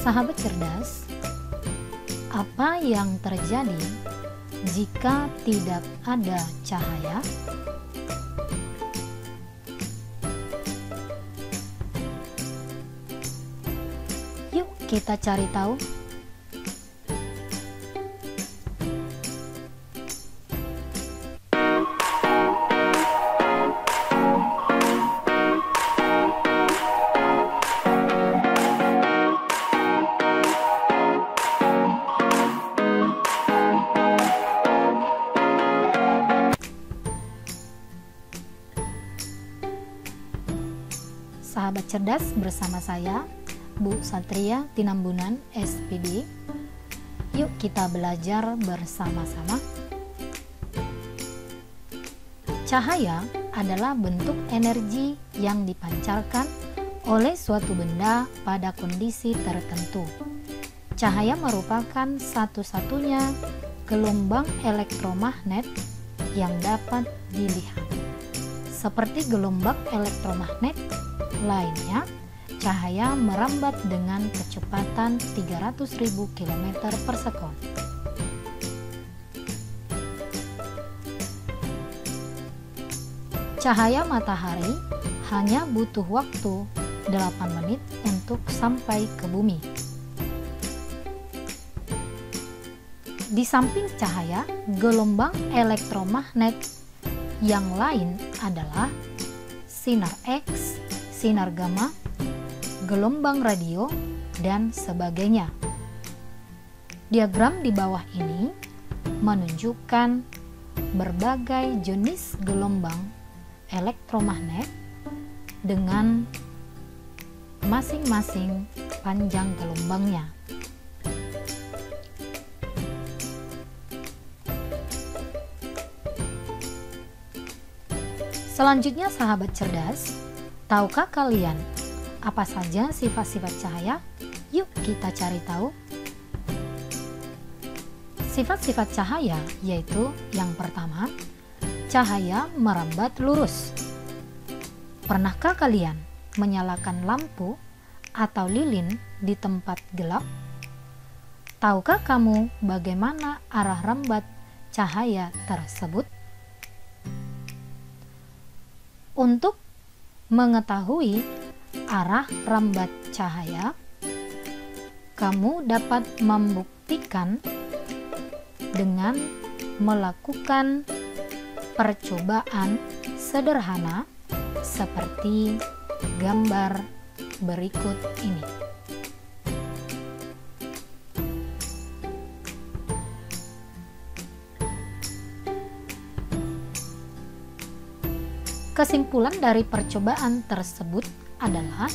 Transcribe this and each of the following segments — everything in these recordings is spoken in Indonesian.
Sahabat cerdas, apa yang terjadi jika tidak ada cahaya? Yuk kita cari tahu. Sahabat cerdas, bersama saya Bu Satria Tinambunan SPD. Yuk kita belajar bersama-sama. Cahaya adalah bentuk energi yang dipancarkan oleh suatu benda pada kondisi tertentu. Cahaya merupakan satu-satunya gelombang elektromagnet yang dapat dilihat. Seperti gelombang elektromagnet lainnya, cahaya merambat dengan kecepatan 300.000 km per sekon. Cahaya matahari hanya butuh waktu 8 menit untuk sampai ke bumi. Di samping cahaya, gelombang elektromagnet yang lain adalah sinar X, sinar gamma, gelombang radio, dan sebagainya. Diagram di bawah ini menunjukkan berbagai jenis gelombang elektromagnet dengan masing-masing panjang gelombangnya. Selanjutnya, sahabat cerdas, tahukah kalian apa saja sifat-sifat cahaya? Yuk kita cari tahu. Sifat-sifat cahaya yaitu yang pertama, cahaya merambat lurus. Pernahkah kalian menyalakan lampu atau lilin di tempat gelap? Tahukah kamu bagaimana arah rambat cahaya tersebut? Untuk mengetahui arah rambat cahaya, kamu dapat membuktikan dengan melakukan percobaan sederhana seperti gambar berikut ini. Kesimpulan dari percobaan tersebut adalah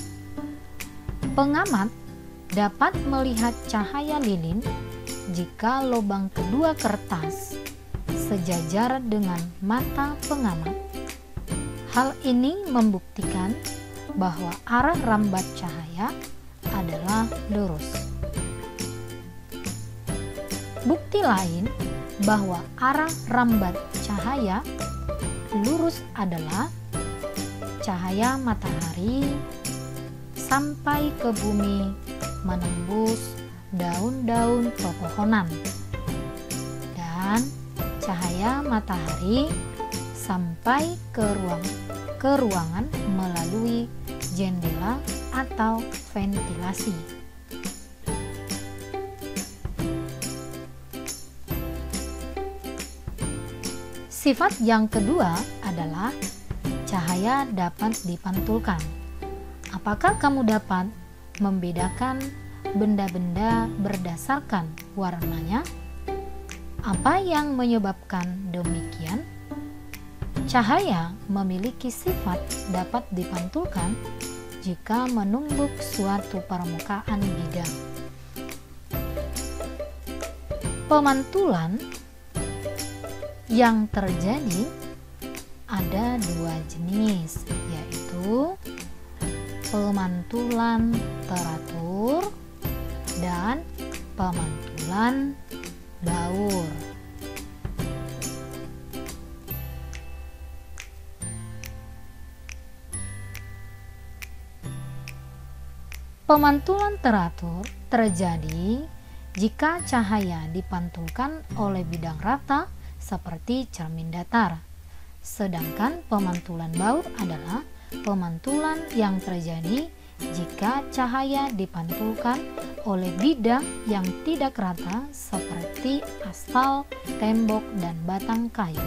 pengamat dapat melihat cahaya lilin jika lubang kedua kertas sejajar dengan mata pengamat. Hal ini membuktikan bahwa arah rambat cahaya adalah lurus. Bukti lain bahwa arah rambat cahaya lurus adalah cahaya matahari sampai ke bumi menembus daun-daun pepohonan, dan cahaya matahari sampai ke ruangan melalui jendela atau ventilasi. Sifat yang kedua adalah cahaya dapat dipantulkan. Apakah kamu dapat membedakan benda-benda berdasarkan warnanya? Apa yang menyebabkan demikian? Cahaya memiliki sifat dapat dipantulkan jika menumbuk suatu permukaan bidang. Pemantulan yang terjadi ada dua jenis, yaitu pemantulan teratur dan pemantulan baur. Pemantulan teratur terjadi jika cahaya dipantulkan oleh bidang rata seperti cermin datar. Sedangkan pemantulan baur adalah pemantulan yang terjadi jika cahaya dipantulkan oleh bidang yang tidak rata seperti aspal, tembok, dan batang kayu.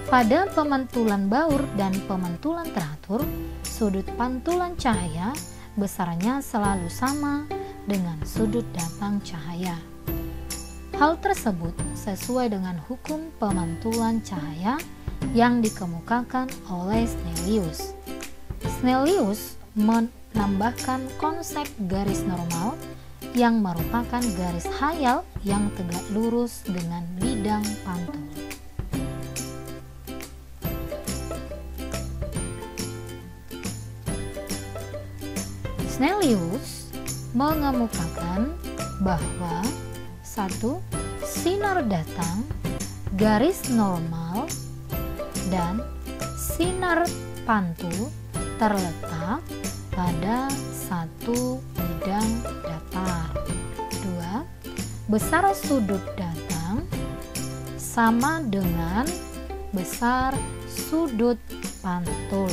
Pada pemantulan baur dan pemantulan teratur, sudut pantulan cahaya besarnya selalu sama dengan sudut datang cahaya. Hal tersebut sesuai dengan hukum pemantulan cahaya yang dikemukakan oleh Snellius. Snellius menambahkan konsep garis normal yang merupakan garis hayal yang tegak lurus dengan bidang pantul. Snellius mengemukakan bahwa sinar datang, garis normal, dan sinar pantul terletak pada satu bidang datar. 2. Besar sudut datang sama dengan besar sudut pantul.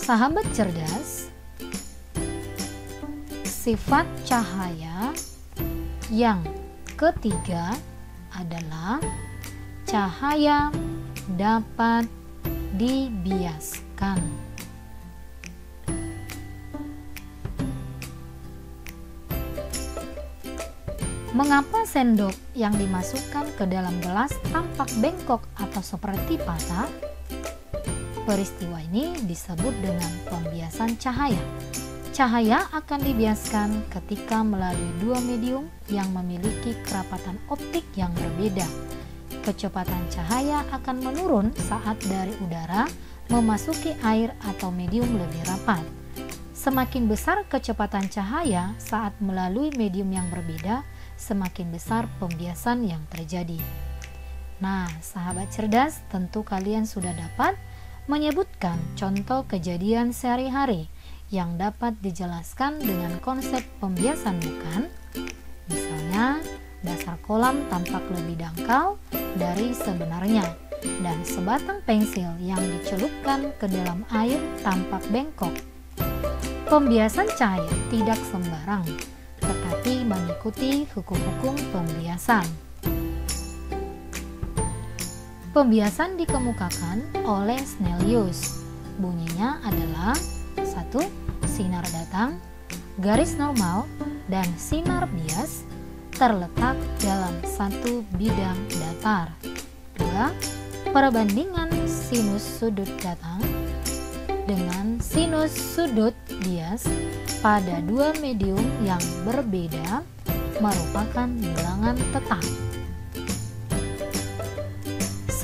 Sahabat cerdas, sifat cahaya yang ketiga adalah cahaya dapat dibiaskan. Mengapa sendok yang dimasukkan ke dalam gelas tampak bengkok atau seperti patah? Peristiwa ini disebut dengan pembiasan cahaya. Cahaya akan dibiaskan ketika melalui dua medium yang memiliki kerapatan optik yang berbeda. Kecepatan cahaya akan menurun saat dari udara memasuki air atau medium lebih rapat. Semakin besar kecepatan cahaya saat melalui medium yang berbeda, semakin besar pembiasan yang terjadi. Nah, sahabat cerdas, tentu kalian sudah dapat menyebutkan contoh kejadian sehari-hari yang dapat dijelaskan dengan konsep pembiasan, bukan? Misalnya, dasar kolam tampak lebih dangkal dari sebenarnya, dan sebatang pensil yang dicelupkan ke dalam air tampak bengkok. Pembiasan cahaya tidak sembarang, tetapi mengikuti hukum-hukum pembiasan. Pembiasan dikemukakan oleh Snellius. Bunyinya adalah 1. Sinar datang, garis normal, dan sinar bias terletak dalam satu bidang datar. 2. Perbandingan sinus sudut datang dengan sinus sudut bias pada dua medium yang berbeda merupakan bilangan tetap.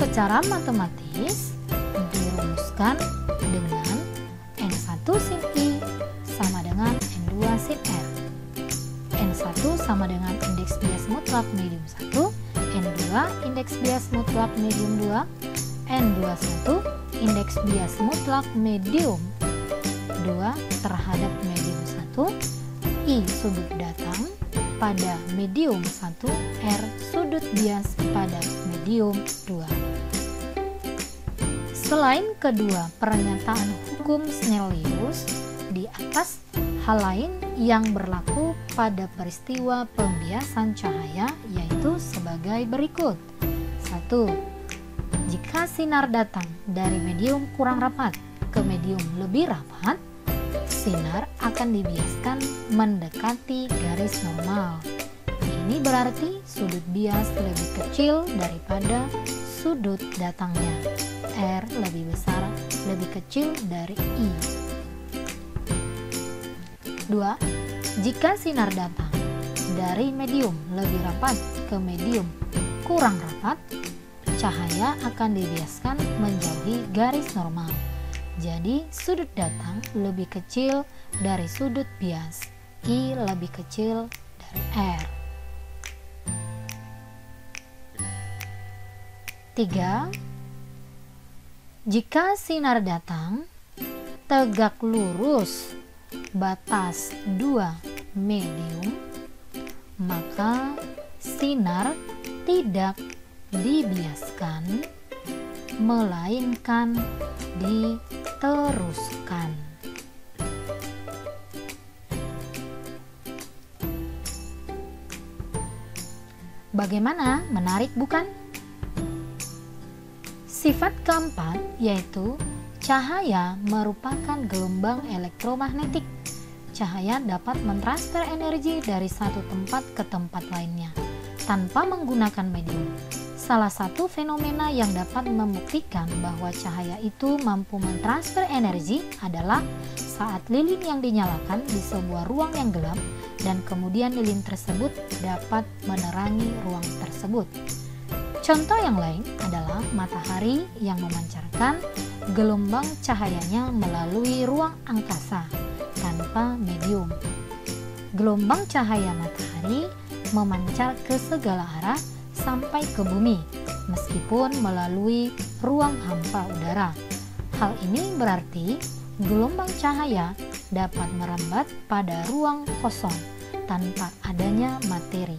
Secara matematis dirumuskan dengan N1 sin I sama dengan N2 sin R. N1 sama dengan indeks bias mutlak medium 1, N2 indeks bias mutlak medium 2, N21 indeks bias mutlak medium 2 terhadap medium 1, I sudut datang pada medium 1, R sudut bias pada medium 2. Selain kedua pernyataan hukum Snellius, di atas hal lain yang berlaku pada peristiwa pembiasan cahaya yaitu sebagai berikut. 1. Jika sinar datang dari medium kurang rapat ke medium lebih rapat, sinar akan dibiaskan mendekati garis normal. Ini berarti sudut bias lebih kecil daripada sudut datangnya. R lebih besar, lebih kecil dari I. 2. Jika sinar datang dari medium lebih rapat ke medium kurang rapat, cahaya akan dibiaskan menjauhi garis normal. Jadi sudut datang lebih kecil dari sudut bias, I lebih kecil dari R. 3. Jika sinar datang tegak lurus batas 2 medium, maka sinar tidak dibiaskan, melainkan diteruskan. Bagaimana? Menarik bukan? Sifat keempat yaitu cahaya merupakan gelombang elektromagnetik. Cahaya dapat mentransfer energi dari satu tempat ke tempat lainnya tanpa menggunakan medium. Salah satu fenomena yang dapat membuktikan bahwa cahaya itu mampu mentransfer energi adalah saat lilin yang dinyalakan di sebuah ruang yang gelap dan kemudian lilin tersebut dapat menerangi ruang tersebut. Contoh yang lain adalah matahari yang memancarkan gelombang cahayanya melalui ruang angkasa tanpa medium. Gelombang cahaya matahari memancar ke segala arah sampai ke bumi, meskipun melalui ruang hampa udara. Hal ini berarti gelombang cahaya dapat merambat pada ruang kosong tanpa adanya materi.